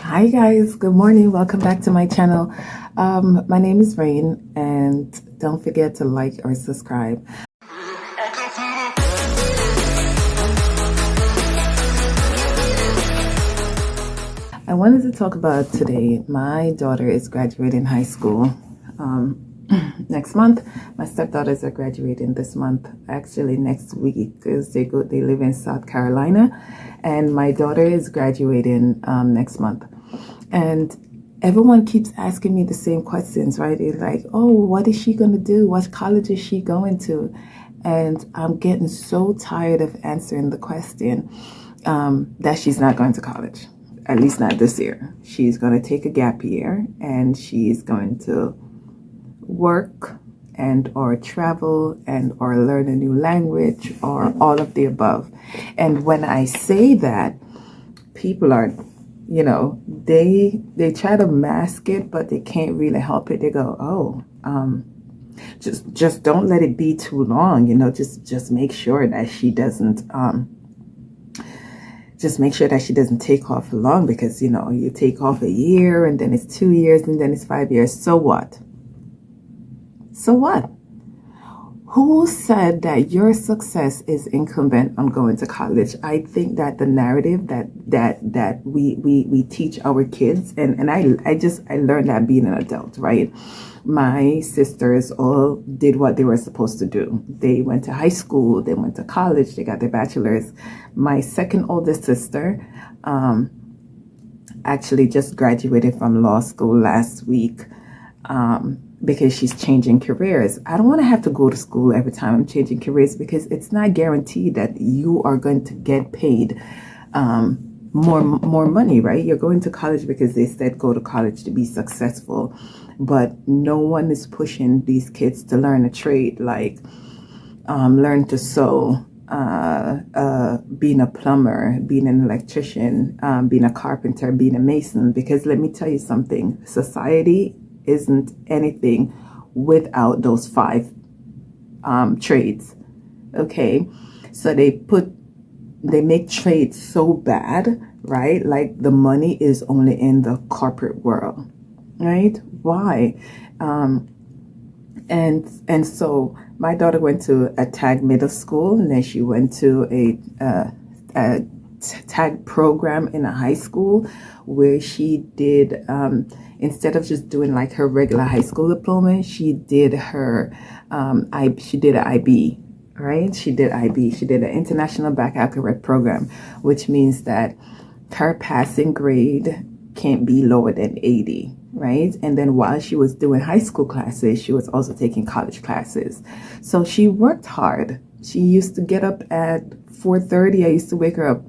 Hi guys, good morning. Welcome back to my channel. My name is Rain, and don't forget to like or subscribe. I wanted to talk about today. My daughter is graduating high school next month. My stepdaughters are graduating this month, actually next week, because they live in South Carolina, and my daughter is graduating next month. And everyone keeps asking me the same questions, right? It's like, oh, what is she going to do? What college is she going to? And I'm getting so tired of answering the question that she's not going to college, at least not this year. She's going to take a gap year and she's going to work and or travel and or learn a new language or all of the above. And when I say that, people are, they try to mask it, but they can't really help it. They go, oh, just don't let it be too long, just make sure that she doesn't take off long, because you take off a year and then it's 2 years and then it's 5 years. So what? Who said that your success is incumbent on going to college? I think that the narrative that we teach our kids, and I learned that being an adult, right? My sisters all did what they were supposed to do. They went to high school, they went to college, they got their bachelor's. My second oldest sister actually just graduated from law school last week. Because she's changing careers. I don't want to have to go to school every time I'm changing careers, because it's not guaranteed that you are going to get paid more money, right? You're going to college because they said go to college to be successful, but no one is pushing these kids to learn a trade, like learn to sew, being a plumber, being an electrician, being a carpenter, being a mason. Because let me tell you something, society isn't anything without those 5 trades. Okay, so they make trades so bad, right? Like the money is only in the corporate world, right? Why? And so my daughter went to a tag middle school, and then she went to a tag program in a high school, where she did instead of just doing like her regular high school diploma, she did her she did an IB, right? She did an international baccalaureate program, which means that her passing grade can't be lower than 80, right? And then while she was doing high school classes, she was also taking college classes. So she worked hard. She used to get up at 4:30. I used to wake her up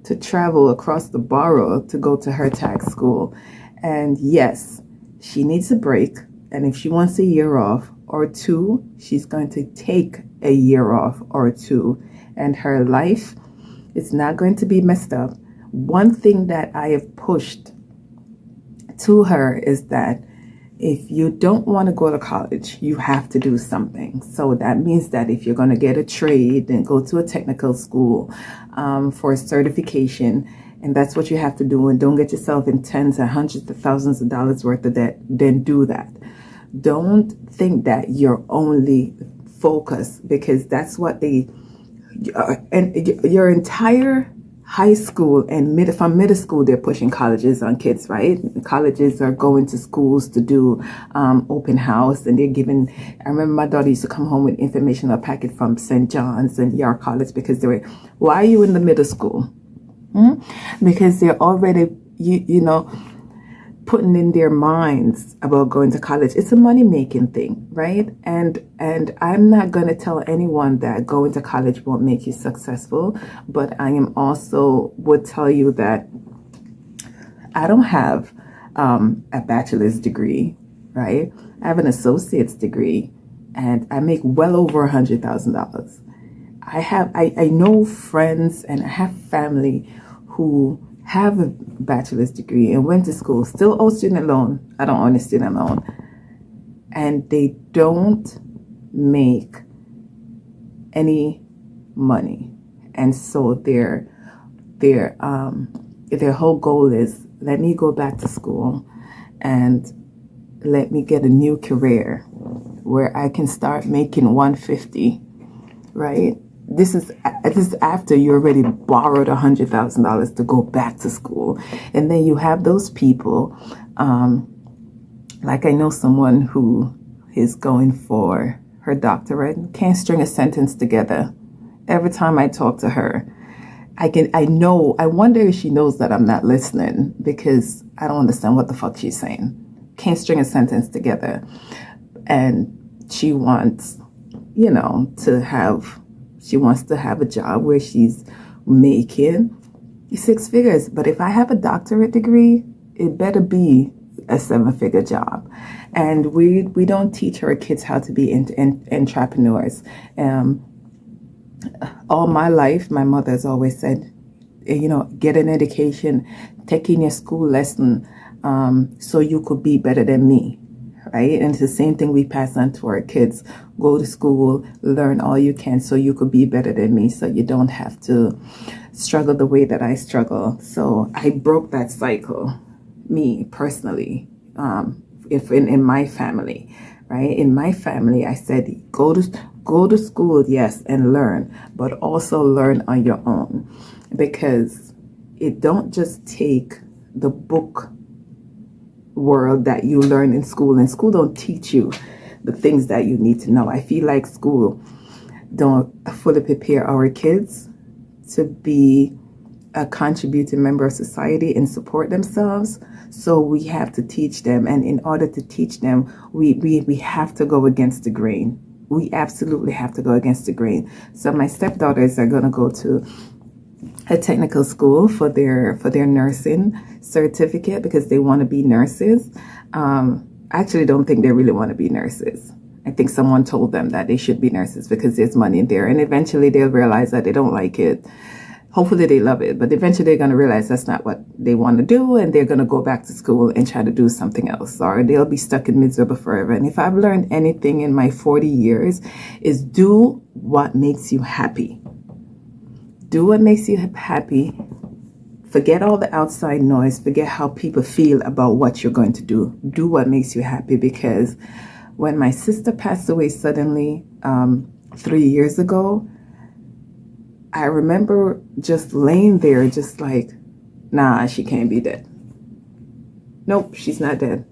to travel across the borough to go to her tag school. And yes, she needs a break. And if she wants a year off or 2, she's going to take a year off or 2. And her life is not going to be messed up. One thing that I have pushed to her is that if you don't want to go to college, you have to do something. So that means that if you're going to get a trade, then go to a technical school for a certification, and that's what you have to do. And don't get yourself in tens and hundreds of thousands of dollars worth of debt. Then do that. Don't think that you're only focused, because that's what and your entire high school and from middle school, they're pushing colleges on kids, right? Colleges are going to schools to do open house, and they're giving. I remember my daughter used to come home with information, a packet from St. John's and York College, because they were, why are you in the middle school? Because they're already, putting in their minds about going to college. It's a money-making thing, right? And I'm not going to tell anyone that going to college won't make you successful, but I am also would tell you that I don't have a bachelor's degree, right? I have an associate's degree, and I make well over $100,000. I know friends and I have family who have a bachelor's degree and went to school, still owe student loan. I don't own a student loan. And they don't make any money. And so their whole goal is let me go back to school and let me get a new career where I can start making 150, right? This is after you already borrowed $100,000 to go back to school. And then you have those people, like I know someone who is going for her doctorate, can't string a sentence together. Every time I talk to her, I wonder if she knows that I'm not listening, because I don't understand what the fuck she's saying. Can't string a sentence together. And she wants, she wants to have a job where she's making 6 figures. But if I have a doctorate degree, it better be a 7-figure job. And we don't teach our kids how to be entrepreneurs. All my life, my mother has always said, get an education, take in your school lesson, so you could be better than me, right? And it's the same thing we pass on to our kids. Go to school, learn all you can so you could be better than me, so you don't have to struggle the way that I struggle. So I broke that cycle, me personally, in my family, right? In my family, I said, go to school, yes, and learn, but also learn on your own, because it don't just take the book world that you learn in school, and school don't teach you the things that you need to know. I feel like school don't fully prepare our kids to be a contributing member of society and support themselves. So we have to teach them, and in order to teach them, we have to go against the grain. We absolutely have to go against the grain. So my stepdaughters are going to go to a technical school for their nursing certificate, because they want to be nurses. I actually don't think they really want to be nurses. I think someone told them that they should be nurses because there's money in there, and eventually they'll realize that they don't like it. Hopefully they love it, but eventually they're going to realize that's not what they want to do, and they're going to go back to school and try to do something else, or they'll be stuck in miserable forever. And if I've learned anything in my 40 years, is do what makes you happy. Do what makes you happy. Forget all the outside noise. Forget how people feel about what you're going to do. Do what makes you happy. Because when my sister passed away suddenly 3 years ago, I remember just laying there, just like, nah, she can't be dead. Nope, she's not dead.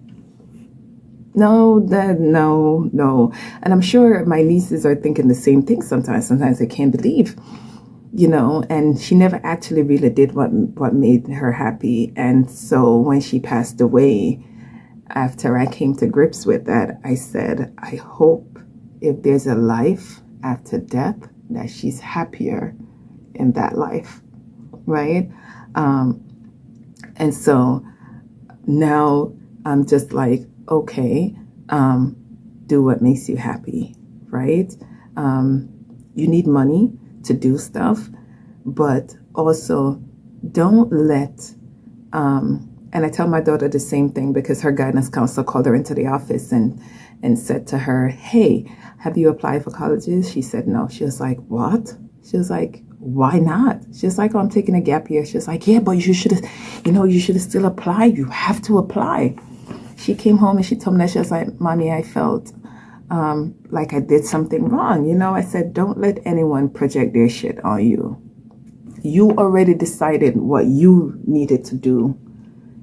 No, Dad, no. And I'm sure my nieces are thinking the same thing sometimes. Sometimes they can't believe, and she never actually really did what made her happy. And so when she passed away, after I came to grips with that, I said, I hope if there's a life after death, that she's happier in that life, right? And so now I'm just like, okay, do what makes you happy, right? You need money to do stuff, but also don't let, and I tell my daughter the same thing, because her guidance counselor called her into the office and said to her, hey, have you applied for colleges? She said no. She was like, what? She was like, why not? She was like, oh, I'm taking a gap year. She was like, yeah, but you should have still applied. You have to apply. She came home and she told me that. She was like, Mommy, I felt like I did something wrong. I said, don't let anyone project their shit on you. You already decided what you needed to do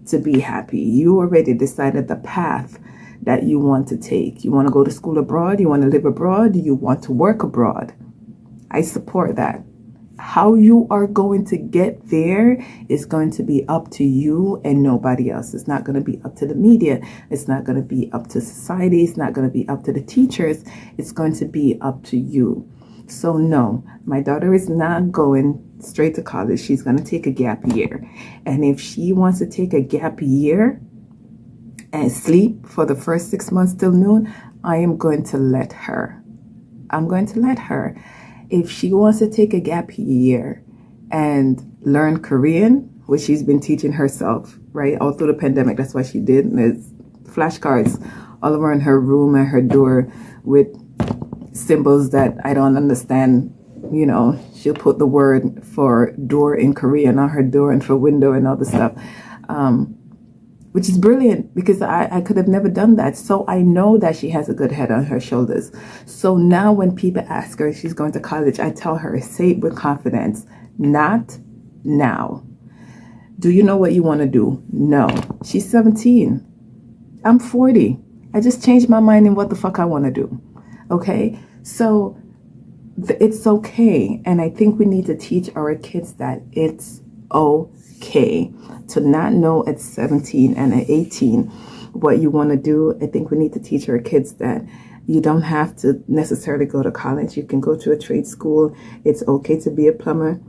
to be happy. You already decided the path that you want to take. You want to go to school abroad? You want to live abroad? You want to work abroad? I support that. How you are going to get there is going to be up to you and nobody else. It's not going to be up to the media. It's not going to be up to society. It's not going to be up to the teachers. It's going to be up to you. So no, my daughter is not going straight to college. She's going to take a gap year. And if she wants to take a gap year and sleep for the first 6 months till noon, I am going to let her. I'm going to let her. If she wants to take a gap year and learn Korean, which she's been teaching herself, right, all through the pandemic, that's what she did. And there's flashcards all over in her room and her door with symbols that I don't understand. She'll put the word for door in Korean on her door and for window and all the stuff. which is brilliant because I could have never done that. So I know that she has a good head on her shoulders. So now when people ask her if she's going to college, I tell her, say it with confidence, not now. Do you know what you want to do? No. She's 17. I'm 40. I just changed my mind in what the fuck I want to do. Okay? So it's okay. And I think we need to teach our kids that it's okay to not know at 17 and at 18 what you want to do. I think we need to teach our kids that you don't have to necessarily go to college. You can go to a trade school. It's okay to be a plumber.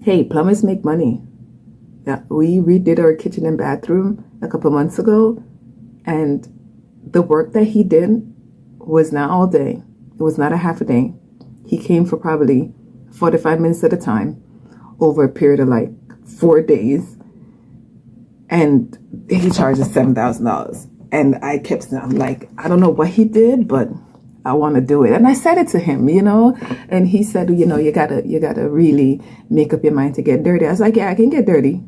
Hey, plumbers make money. Yeah, we redid our kitchen and bathroom a couple months ago, and the work that he did was not all day. It was not a half a day. He came for probably 45 minutes at a time over a period of like 4 days, and he charges $7,000. And I kept saying, I'm like, I don't know what he did, but I want to do it. And I said it to him, and he said, you gotta really make up your mind to get dirty. I was like, yeah, I can get dirty.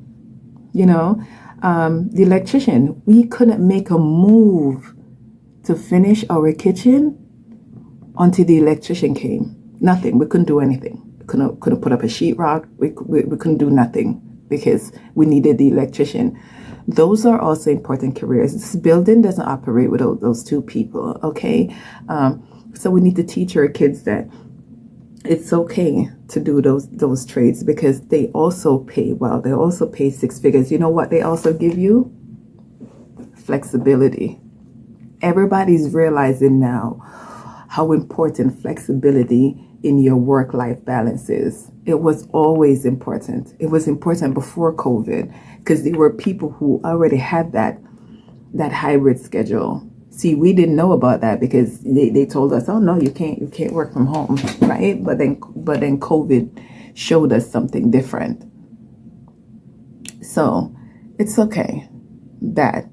The electrician, we couldn't make a move to finish our kitchen until the electrician came. Nothing. We couldn't do anything. Couldn't put up a sheetrock. We couldn't do nothing because we needed the electrician. Those are also important careers. This building doesn't operate without those two people, okay? So we need to teach our kids that it's okay to do those trades because they also pay well. They also pay 6 figures. You know what they also give you? Flexibility. Everybody's realizing now how important flexibility in your work-life balance is. It was always important. It was important before COVID because there were people who already had that hybrid schedule. See, we didn't know about that because they told us, oh no, you can't work from home, right? But then COVID showed us something different. So it's okay that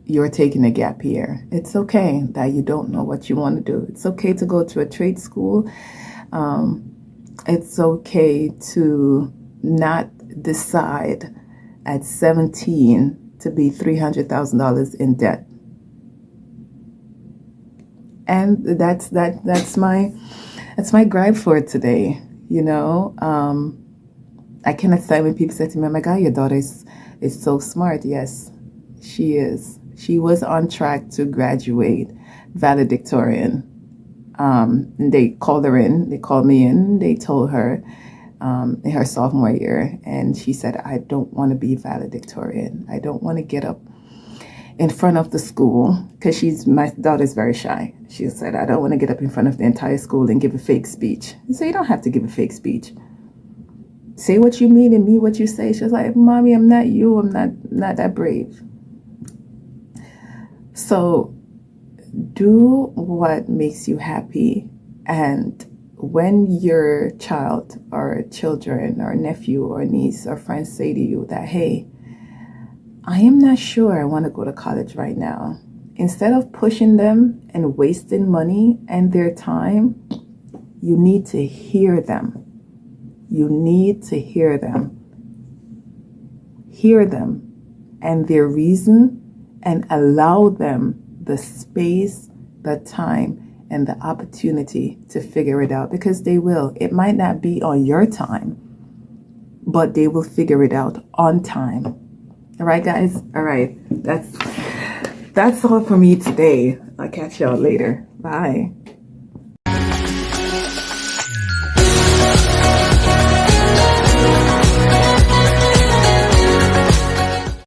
you're taking a gap year. It's okay that you don't know what you want to do. It's okay to go to a trade school. It's okay to not decide at 17 to be $300,000 in debt. And that's my gripe for today. I cannot stand when people say to me, oh my God, your daughter is so smart. Yes, she is. She was on track to graduate valedictorian. And they called me in, they told her in her sophomore year, and she said, I don't want to be valedictorian. I don't want to get up in front of the school because my daughter's very shy. She said, I don't want to get up in front of the entire school and give a fake speech. So you don't have to give a fake speech. Say what you mean and mean what you say. She was like, Mommy, I'm not you. I'm not that brave. So do what makes you happy. And when your child or children or nephew or niece or friends say to you that, hey, I am not sure I want to go to college right now, instead of pushing them and wasting money and their time, you need to hear them. You need to hear them. Hear them and their reason and allow them the space, the time, and the opportunity to figure it out, because they will. It might not be on your time, but they will figure it out on time. All right, guys? All right. That's all for me today. I'll catch y'all later. Bye.